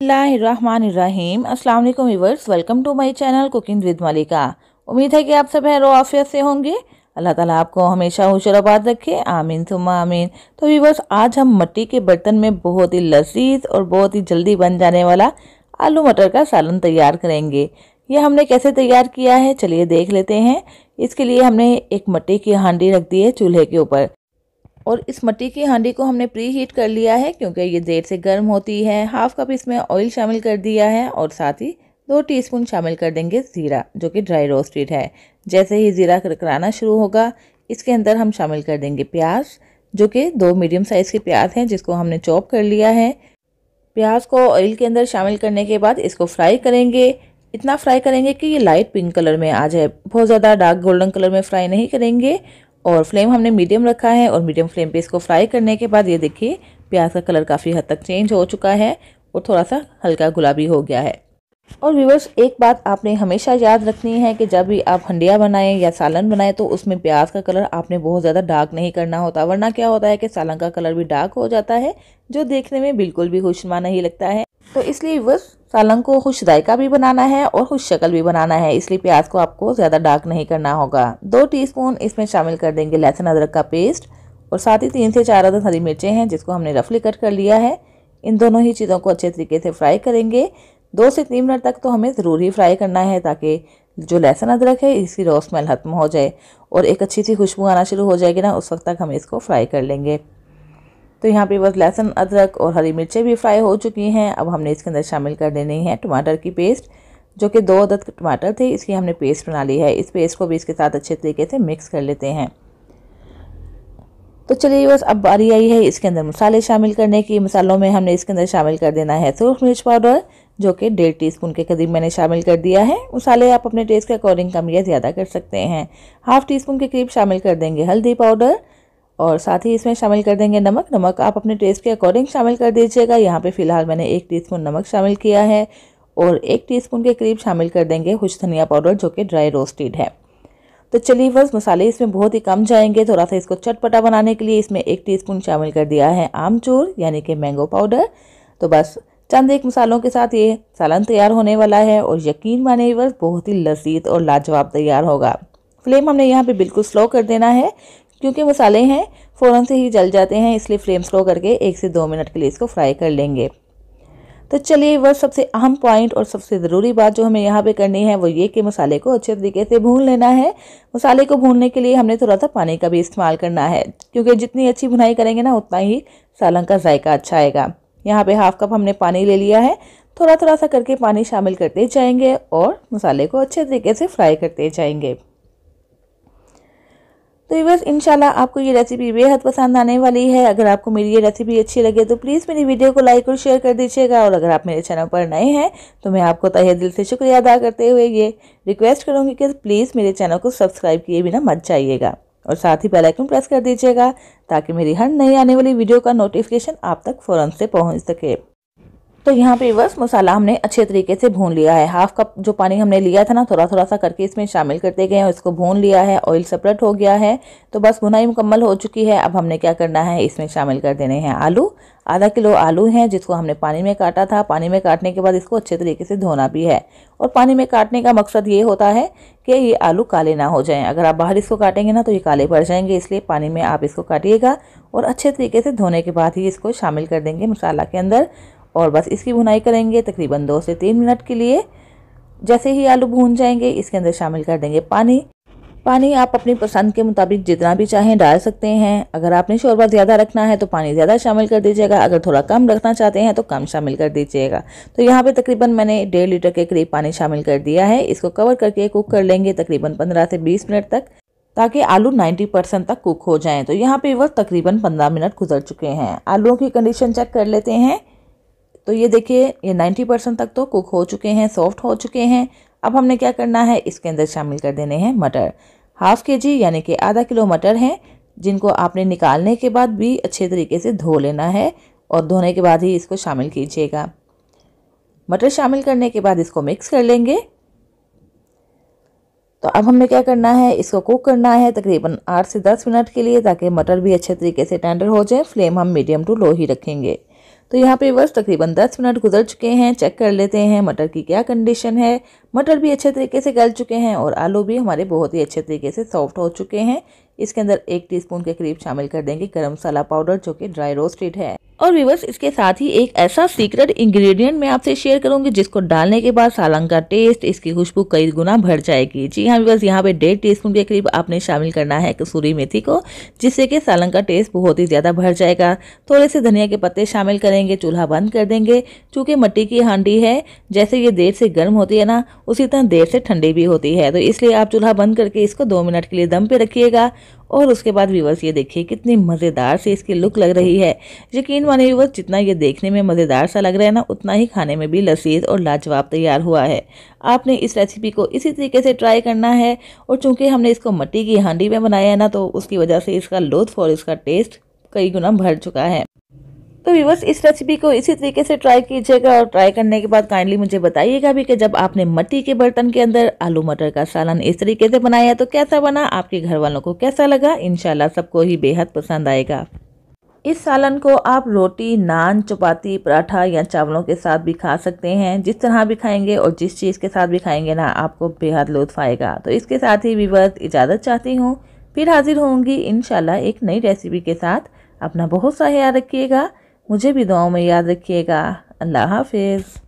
बिस्मिल्लाहिर्रहमानिर्रहीम। अस्सलाम वालेकुम viewers, welcome to my channel cooking with Malika. उम्मीद है कि आप सब खैर आफियत से होंगे। अल्लाह ताला आपको हमेशा खुशराबाद रखे, आमीन सुम्मा आमीन। तो व्यूअर्स, आज हम मिट्टी के बर्तन में बहुत ही लजीज और बहुत ही जल्दी बन जाने वाला आलू मटर का सालन तैयार करेंगे। ये हमने कैसे तैयार किया है, चलिए देख लेते हैं। इसके लिए हमने एक मिट्टी की हांडी रख दी है चूल्हे के ऊपर और इस मिट्टी की हांडी को हमने प्री हीट कर लिया है क्योंकि ये देर से गर्म होती है। हाफ कप इसमें ऑयल शामिल कर दिया है और साथ ही 2 टीस्पून शामिल कर देंगे ज़ीरा, जो कि ड्राई रोस्टेड है। जैसे ही ज़ीरा करकराना शुरू होगा, इसके अंदर हम शामिल कर देंगे प्याज, जो कि 2 मीडियम साइज़ के प्याज हैं जिसको हमने चॉप कर लिया है। प्याज को ऑयल के अंदर शामिल करने के बाद इसको फ्राई करेंगे। इतना फ्राई करेंगे कि ये लाइट पिंक कलर में आ जाए, बहुत ज़्यादा डार्क गोल्डन कलर में फ्राई नहीं करेंगे। और फ्लेम हमने मीडियम रखा है और मीडियम फ्लेम पे इसको फ्राई करने के बाद ये देखिए प्याज का कलर काफ़ी हद तक चेंज हो चुका है और थोड़ा सा हल्का गुलाबी हो गया है। और व्यूअर्स, एक बात आपने हमेशा याद रखनी है कि जब भी आप हंडिया बनाएं या सालन बनाएं तो उसमें प्याज का कलर आपने बहुत ज़्यादा डार्क नहीं करना होता, वरना क्या होता है कि सालन का कलर भी डार्क हो जाता है जो देखने में बिल्कुल भी खुशनुमा नहीं लगता है। तो इसलिए व्यूअर्स, सालन को खुश जायका भी बनाना है और खुश शक्ल भी बनाना है, इसलिए प्याज को आपको ज़्यादा डार्क नहीं करना होगा। 2 टीस्पून इसमें शामिल कर देंगे लहसुन अदरक का पेस्ट और साथ ही 3 से 4 अदद हरी मिर्चें हैं जिसको हमने रफली कट कर लिया है। इन दोनों ही चीज़ों को अच्छे तरीके से फ्राई करेंगे। 2 से 3 मिनट तक तो हमें ज़रूर ही फ्राई करना है ताकि जो लहसुन अदरक है इसकी रॉ स्मेल खत्म हो जाए और एक अच्छी सी खुशबू आना शुरू हो जाएगी ना, उस वक्त तक हम इसको फ्राई कर लेंगे। तो यहाँ पे बस लहसुन अदरक और हरी मिर्चें भी फ्राई हो चुकी हैं। अब हमने इसके अंदर शामिल कर देनी है टमाटर की पेस्ट, जो कि 2 अदद टमाटर थे, इसकी हमने पेस्ट बना ली है। इस पेस्ट को भी इसके साथ अच्छे तरीके से मिक्स कर लेते हैं। तो चलिए बस अब बारी आई है इसके अंदर मसाले शामिल करने की। मसालों में हमने इसके अंदर शामिल कर देना है सुरख मिर्च पाउडर, जो कि 1.5 टीस्पून के करीब मैंने शामिल कर दिया है। मसाले आप अपने टेस्ट के अकॉर्डिंग कम या ज़्यादा कर सकते हैं। हाफ टीस्पून के करीब शामिल कर देंगे हल्दी पाउडर और साथ ही इसमें शामिल कर देंगे नमक। नमक आप अपने टेस्ट के अकॉर्डिंग शामिल कर दीजिएगा। यहाँ पे फ़िलहाल मैंने 1 टीस्पून नमक शामिल किया है और 1 टीस्पून के करीब शामिल कर देंगे खुश धनिया पाउडर, जो कि ड्राई रोस्टेड है। तो चलिए बस, मसाले इसमें बहुत ही कम जाएंगे। थोड़ा सा इसको चटपटा बनाने के लिए इसमें 1 टीस्पून शामिल कर दिया है आमचूर, यानी कि मैंगो पाउडर। तो बस चंद एक मसालों के साथ ये सालन तैयार होने वाला है और यकीन मानिए बस बहुत ही लजीज और लाजवाब तैयार होगा। फ्लेम हमने यहाँ पे बिल्कुल स्लो कर देना है क्योंकि मसाले हैं फ़ौरन से ही जल जाते हैं, इसलिए फ्लेम स्लो करके 1 से 2 मिनट के लिए इसको फ्राई कर लेंगे। तो चलिए वह सबसे अहम पॉइंट और सबसे ज़रूरी बात जो हमें यहाँ पे करनी है वो ये कि मसाले को अच्छे तरीके से भून लेना है। मसाले को भूनने के लिए हमने थोड़ा सा पानी का भी इस्तेमाल करना है क्योंकि जितनी अच्छी भुनाई करेंगे ना उतना ही सालन का जायका अच्छा आएगा। यहाँ पे हाफ कप हमने पानी ले लिया है, थोड़ा थोड़ा सा करके पानी शामिल करते जाएंगे और मसाले को अच्छे तरीके से फ्राई करते जाएंगे। तो बस इंशाल्लाह आपको ये रेसिपी बेहद पसंद आने वाली है। अगर आपको मेरी ये रेसिपी अच्छी लगे तो प्लीज़ मेरी वीडियो को लाइक और शेयर कर दीजिएगा और अगर आप मेरे चैनल पर नए हैं तो मैं आपको तहे दिल से शुक्रिया अदा करते हुए ये रिक्वेस्ट करूँगी कि प्लीज़ मेरे चैनल को सब्सक्राइब किए बिना मत जाइएगा और साथ ही बेल आइकन प्रेस कर दीजिएगा ताकि मेरी हर नई आने वाली वीडियो का नोटिफिकेशन आप तक फ़ौरन से पहुँच सके। तो यहाँ पे बस मसाला हमने अच्छे तरीके से भून लिया है। हाफ कप जो पानी हमने लिया था ना, थोड़ा थोड़ा सा करके इसमें शामिल करते गए और इसको भून लिया है। ऑयल सेपरेट हो गया है। तो बस भुनाई मुकम्मल हो चुकी है। अब हमने क्या करना है, इसमें शामिल कर देने हैं आलू। आधा किलो आलू हैं जिसको हमने पानी में काटा था। पानी में काटने के बाद इसको अच्छे तरीके से धोना भी है और पानी में काटने का मकसद ये होता है कि ये आलू काले ना हो जाएं। अगर आप बाहर इसको काटेंगे ना तो ये काले पड़ जाएंगे, इसलिए पानी में आप इसको काटिएगा और अच्छे तरीके से धोने के बाद ही इसको शामिल कर देंगे मसाला के अंदर और बस इसकी भुनाई करेंगे तकरीबन 2 से 3 मिनट के लिए। जैसे ही आलू भून जाएंगे इसके अंदर शामिल कर देंगे पानी। पानी आप अपनी पसंद के मुताबिक जितना भी चाहें डाल सकते हैं। अगर आपने शोरबा ज़्यादा रखना है तो पानी ज़्यादा शामिल कर दीजिएगा, अगर थोड़ा कम रखना चाहते हैं तो कम शामिल कर दीजिएगा। तो यहाँ पे तकरीबन मैंने 1.5 लीटर के करीब पानी शामिल कर दिया है। इसको कवर करके कुक कर लेंगे तकरीबन 15 से 20 मिनट तक ताकि आलू 90% तक कुक हो जाएँ। तो यहाँ पे वह तकरीबन 15 मिनट गुजर चुके हैं। आलूओं की कंडीशन चेक कर लेते हैं। तो ये देखिए ये 90% तक तो कुक हो चुके हैं, सॉफ्ट हो चुके हैं। अब हमने क्या करना है, इसके अंदर शामिल कर देने हैं मटर। हाफ kg यानी कि आधा किलो मटर हैं जिनको आपने निकालने के बाद भी अच्छे तरीके से धो लेना है और धोने के बाद ही इसको शामिल कीजिएगा। मटर शामिल करने के बाद इसको मिक्स कर लेंगे। तो अब हमें क्या करना है, इसको कुक करना है तकरीबन 8 से 10 मिनट के लिए ताकि मटर भी अच्छे तरीके से टेंडर हो जाए। फ्लेम हम मीडियम टू लो ही रखेंगे। तो यहाँ पे बस तकरीबन 10 मिनट गुजर चुके हैं। चेक कर लेते हैं मटर की क्या कंडीशन है। मटर भी अच्छे तरीके से गल चुके हैं और आलू भी हमारे बहुत ही अच्छे तरीके से सॉफ्ट हो चुके हैं। इसके अंदर 1 टीस्पून के करीब शामिल कर देंगे गरम मसाला पाउडर, जो कि ड्राई रोस्टेड है। और व्यूअर्स, इसके साथ ही एक ऐसा सीक्रेट इंग्रेडिएंट मैं आपसे शेयर करूंगी जिसको डालने के बाद सालन का टेस्ट, इसकी खुशबू कई गुना बढ़ जाएगी। जी हाँ व्यूअर्स, यहाँ पे 1.5 टीस्पून के करीब आपने शामिल करना है कसूरी मेथी को, जिससे कि सालन का टेस्ट बहुत ही ज्यादा बढ़ जाएगा। थोड़े से धनिया के पत्ते शामिल करेंगे, चूल्हा बंद कर देंगे। चूंकि मिट्टी की हांडी है, जैसे ये देर से गर्म होती है ना, उसी तरह देर से ठंडी भी होती है। तो इसलिए आप चूल्हा बंद करके इसको 2 मिनट के लिए दम पे रखिएगा। और उसके बाद व्यूअर्स, ये देखिए कितनी मज़ेदार सी इसकी लुक लग रही है। यकीन मानिए व्यूअर्स, जितना ये देखने में मज़ेदार सा लग रहा है ना, उतना ही खाने में भी लजीज और लाजवाब तैयार हुआ है। आपने इस रेसिपी को इसी तरीके से ट्राई करना है। और चूंकि हमने इसको मिट्टी की हांडी में बनाया है ना, तो उसकी वजह से इसका लुत्फ और इसका टेस्ट कई गुना बढ़ चुका है। तो व्यूअर्स, इस रेसिपी को इसी तरीके से ट्राई कीजिएगा और ट्राई करने के बाद काइंडली मुझे बताइएगा भी कि जब आपने मिट्टी के बर्तन के अंदर आलू मटर का सालन इस तरीके से बनाया तो कैसा बना, आपके घर वालों को कैसा लगा। इंशाल्लाह सबको ही बेहद पसंद आएगा। इस सालन को आप रोटी, नान, चपाती, पराठा या चावलों के साथ भी खा सकते हैं। जिस तरह भी खाएंगे और जिस चीज़ के साथ भी खाएंगे ना, आपको बेहद लुत्फ आएगा। तो इसके साथ ही व्यूअर्स, इजाज़त चाहती हूँ। फिर हाजिर होंगी इंशाल्लाह एक नई रेसिपी के साथ। अपना बहुत सा ख्याल रखिएगा, मुझे भी दुआओं में याद रखिएगा। अल्लाह हाफिज़।